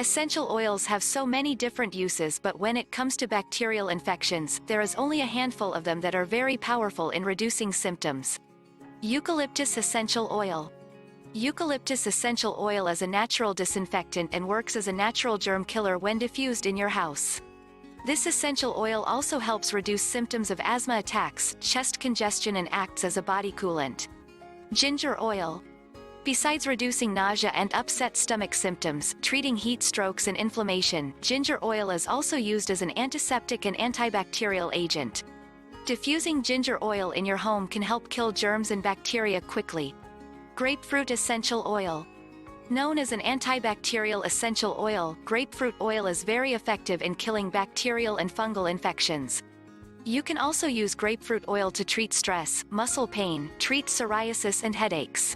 Essential oils have so many different uses, but when it comes to bacterial infections, there is only a handful of them that are very powerful in reducing symptoms. Eucalyptus Essential Oil. Eucalyptus essential oil is a natural disinfectant and works as a natural germ killer when diffused in your house. This essential oil also helps reduce symptoms of asthma attacks, chest congestion, and acts as a body coolant. Ginger oil. Besides reducing nausea and upset stomach symptoms, treating heat strokes and inflammation, ginger oil is also used as an antiseptic and antibacterial agent. Diffusing ginger oil in your home can help kill germs and bacteria quickly. Grapefruit Essential Oil. Known as an antibacterial essential oil, grapefruit oil is very effective in killing bacterial and fungal infections. You can also use grapefruit oil to treat stress, muscle pain, treat psoriasis and headaches.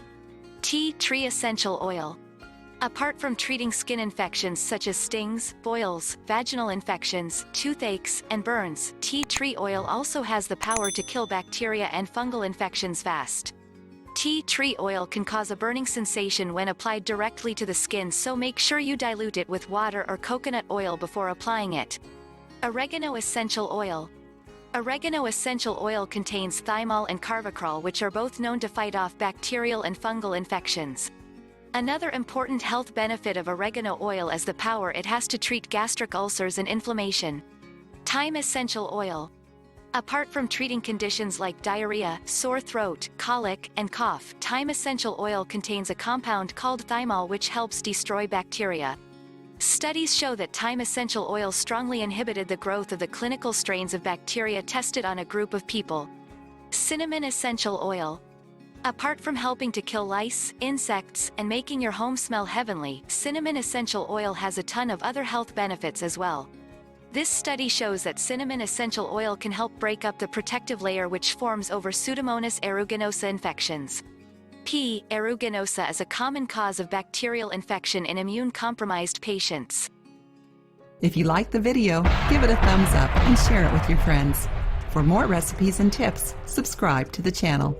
Tea Tree Essential Oil. Apart from treating skin infections such as stings, boils, vaginal infections, toothaches, and burns, tea tree oil also has the power to kill bacteria and fungal infections fast. Tea tree oil can cause a burning sensation when applied directly to the skin, so make sure you dilute it with water or coconut oil before applying it. Oregano Essential Oil. Oregano essential oil contains thymol and carvacrol, which are both known to fight off bacterial and fungal infections. Another important health benefit of oregano oil is the power it has to treat gastric ulcers and inflammation. Thyme Essential Oil. Apart from treating conditions like diarrhea, sore throat, colic, and cough, thyme essential oil contains a compound called thymol which helps destroy bacteria. Studies show that thyme essential oil strongly inhibited the growth of the clinical strains of bacteria tested on a group of people. Cinnamon Essential Oil. Apart from helping to kill lice, insects, and making your home smell heavenly, cinnamon essential oil has a ton of other health benefits as well. This study shows that cinnamon essential oil can help break up the protective layer which forms over Pseudomonas aeruginosa infections. P. aeruginosa is a common cause of bacterial infection in immune-compromised patients. If you liked the video, give it a thumbs up and share it with your friends. For more recipes and tips, subscribe to the channel.